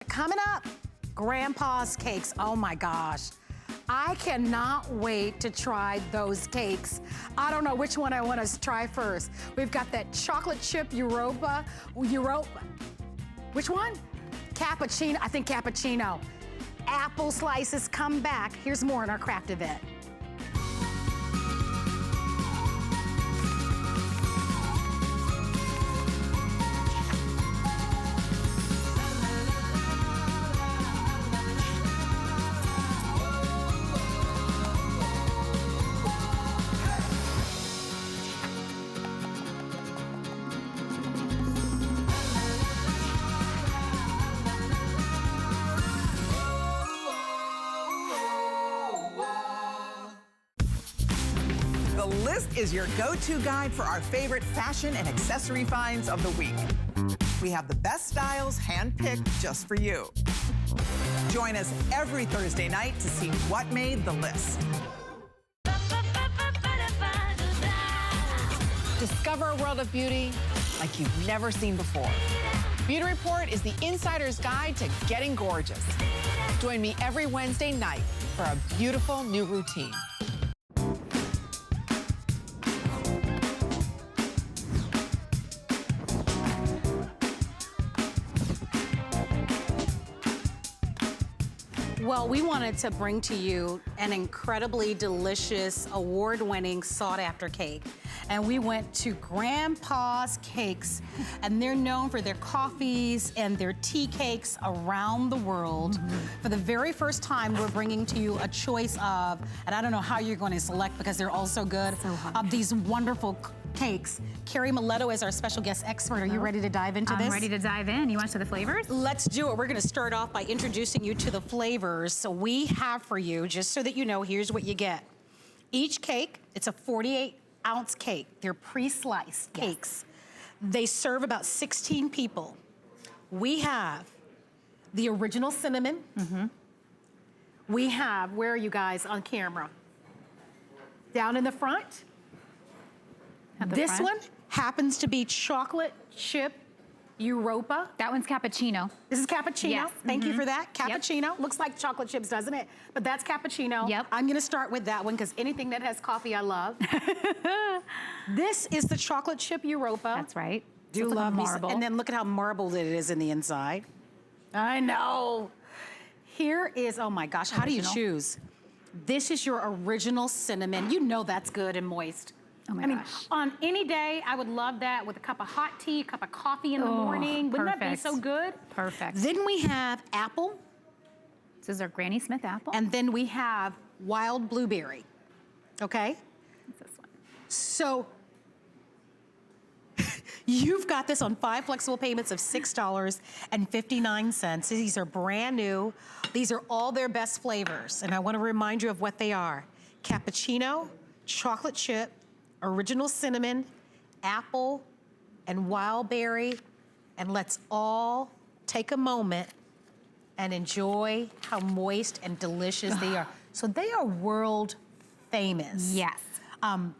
Coming up, Grandpa's cakes. Oh my gosh. I cannot wait to try those cakes. I don't know which one I want to try first. We've got that chocolate chip Europa. Which one? Cappuccino, I think cappuccino. Apple slices come back. Here's more in our craft event. Is your go-to guide for our favorite fashion and accessory finds of the week. We have the best styles hand-picked just for you. Join us every Thursday night to see what made the list. Discover a world of beauty like you've never seen before. Beauty Report is the insider's guide to getting gorgeous. Join me every Wednesday night for a beautiful new routine. Well, we wanted to bring to you an incredibly delicious, award-winning, sought-after cake. And we went to Grandpa's Cakes, and they're known for their coffees and their tea cakes around the world. For the very first time, we're bringing to you a choice of, and I don't know how you're going to select because they're all so good, of these wonderful cakes. Carrie Miletto is our special guest expert. Are you ready to dive into this? I'm ready to dive in. You want to see the flavors? Let's do it. We're gonna start off by introducing you to the flavors. So we have for you, just so that you know, here's what you get. Each cake, it's a 48-ounce cake. They're pre-sliced cakes. They serve about 16 people. We have the original cinnamon. We have, where are you guys on camera? Down in the front. This one happens to be chocolate chip Europa. That one's cappuccino. This is cappuccino. Yes. Thank you for that. Cappuccino. Looks like chocolate chips, doesn't it? But that's cappuccino. Yep. I'm gonna start with that one because anything that has coffee, I love. This is the chocolate chip Europa. That's right. Do So it's love like me. marble. And then look at how marbled it is in the inside. I know. Here is, oh my gosh, how do you choose? This is your original cinnamon. You know that's good and moist. Oh my I mean, gosh. on any day, I would love that with a cup of hot tea, a cup of coffee in the morning. Wouldn't that be perfect. so good? Perfect. Then we have apple, This is our Granny Smith apple. and then we have wild blueberry, okay? What's this one? So, you've got this on 5 flexible payments of $6.59. These are brand new. These are all their best flavors, and I wanna remind you of what they are. Cappuccino, chocolate chip, original cinnamon, apple, and wild berry. And let's all take a moment and enjoy how moist and delicious they are. So they are world famous. Yes.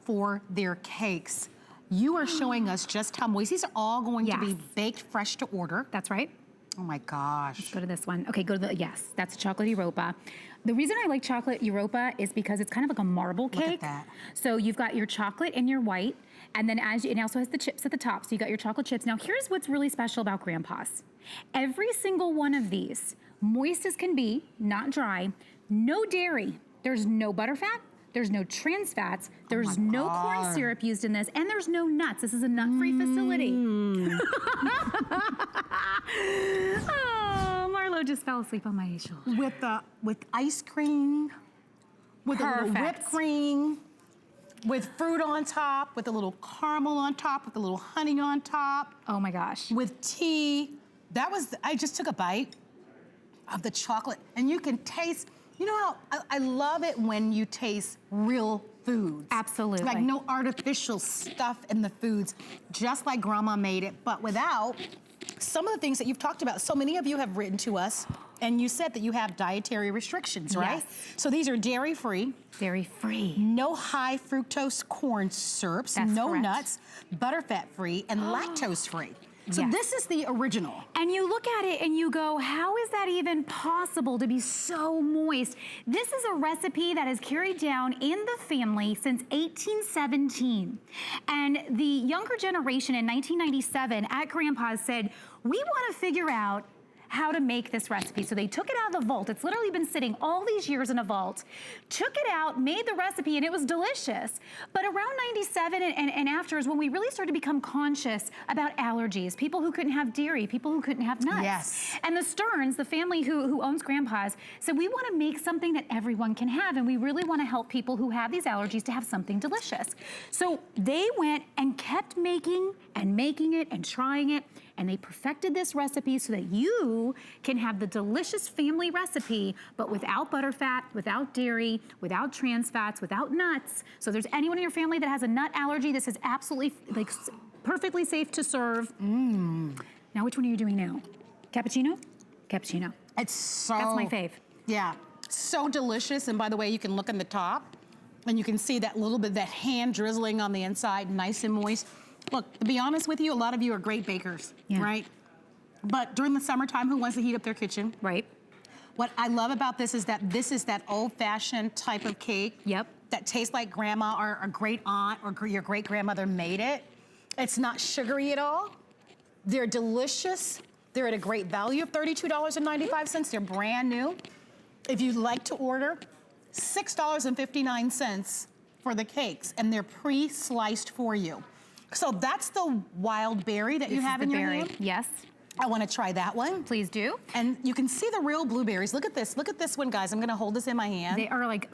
For their cakes. You are showing us just how moist. These are all going to be baked fresh to order. That's right. Oh my gosh. Let's go to this one. Okay, go to the, yes, that's chocolate Europa. The reason I like chocolate Europa is because it's kind of like a marble cake. Look at that. So you've got your chocolate and your white, and then it also has the chips at the top, so you got your chocolate chips. Now here's what's really special about Grandpa's. Every single one of these, moist as can be, not dry, no dairy, there's no butterfat, there's no trans fats, there's no corn syrup used in this, and there's no nuts. This is a nut-free facility. Oh, Marlo just fell asleep on my shoulder. With ice cream, with a little whipped cream, with fruit on top, with a little caramel on top, with a little honey on top. Oh my gosh. With tea. That was, I just took a bite of the chocolate, and you can taste, you know how, I love it when you taste real foods. Absolutely. Like no artificial stuff in the foods, just like Grandma made it, but without some of the things that you've talked about. So many of you have written to us, and you said that you have dietary restrictions, right? Yes. So these are dairy-free. Dairy-free. No high fructose corn syrups, That's no correct. nuts, butterfat-free, and lactose-free. So Yes. this is the original. And you look at it and you go, how is that even possible to be so moist? This is a recipe that is carried down in the family since 1817. And the younger generation in 1997 at GrandPa's said, we want to figure out how to make this recipe. So they took it out of the vault. It's literally been sitting all these years in a vault, took it out, made the recipe, and it was delicious. But around 97 and after is when we really started to become conscious about allergies, people who couldn't have dairy, people who couldn't have nuts. Yes. And the Stearns, the family who owns GrandPa's, said we want to make something that everyone can have, and we really want to help people who have these allergies to have something delicious. So they went and kept making it and trying it, and they perfected this recipe so that you can have the delicious family recipe, but without butterfat, without dairy, without trans fats, without nuts. So if there's anyone in your family that has a nut allergy, this is absolutely like perfectly safe to serve. Now, which one are you doing now? Cappuccino? Cappuccino. It's so... That's my fave. Yeah, so delicious. And by the way, you can look in the top and you can see that little bit, that hand drizzling on the inside, nice and moist. Look, to be honest with you, a lot of you are great bakers, right? But during the summertime, who wants to heat up their kitchen? Right. What I love about this is that old-fashioned type of cake. Yep. That tastes like grandma or a great aunt or your great grandmother made it. It's not sugary at all. They're delicious. They're at a great value of $32.95. They're brand new. If you'd like to order, $6.59 for the cakes, and they're pre-sliced for you. So that's the wild berry that you have in your hand. Yes. I want to try that one. Please do. And you can see the real blueberries. Look at this. Look at this one, guys. I'm going to hold this in my hand. They are like,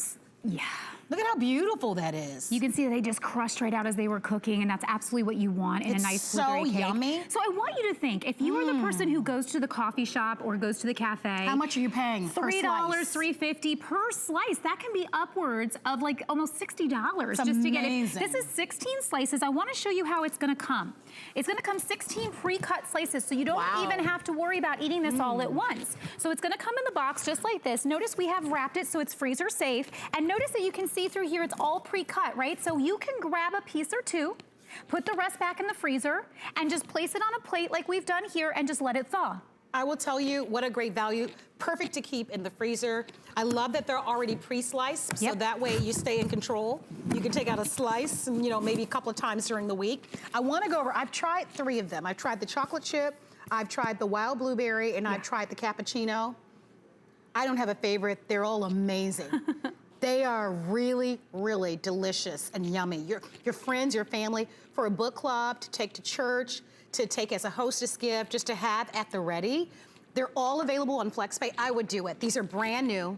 yeah. Look at how beautiful that is. You can see that they just crushed right out as they were cooking, and that's absolutely what you want in a nice blueberry cake. It's so yummy. So I want you to think, if you are the person who goes to the coffee shop or goes to the cafe. How much are you paying per $3, slice? $3.50 per slice. That can be upwards of like almost $60 It's just to get it. amazing. This is 16 slices. I want to show you how it's going to come. It's going to come 16 pre-cut slices, so you don't even have to worry about eating this all at once. So it's going to come in the box just like this. Notice we have wrapped it so it's freezer safe. And notice that you can see through here, it's all pre-cut, right? So you can grab a piece or two, put the rest back in the freezer, and just place it on a plate like we've done here and just let it thaw. I will tell you what a great value. Perfect to keep in the freezer. I love that they're already pre-sliced, so that way you stay in control. You can take out a slice, and, you know, maybe a couple of times during the week. I want to go over, I've tried 3 of them. I've tried the chocolate chip, I've tried the wild blueberry, and I've tried the cappuccino. I don't have a favorite. They're all amazing. They are really, really delicious and yummy. Your friends, your family, for a book club, to take to church, to take as a hostess gift, just to have at the ready. They're all available on FlexPay. I would do it. These are brand new.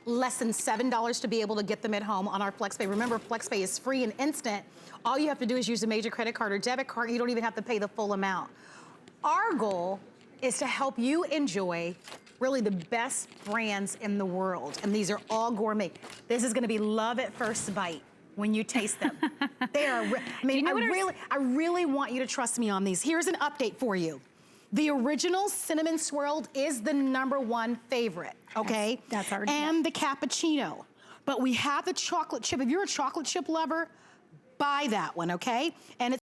Less than $7 to be able to get them at home on our FlexPay. Remember, FlexPay is free and instant. All you have to do is use a major credit card or debit card. You don't even have to pay the full amount. Our goal is to help you enjoy really the best brands in the world. And these are all gourmet. This is gonna be love at first bite when you taste them. They are, I mean, I really want you to trust me on these. Here's an update for you. The original cinnamon swirled is the #1 favorite, okay? That's our and the cappuccino. But we have the chocolate chip. If you're a chocolate chip lover, buy that one, okay? And it's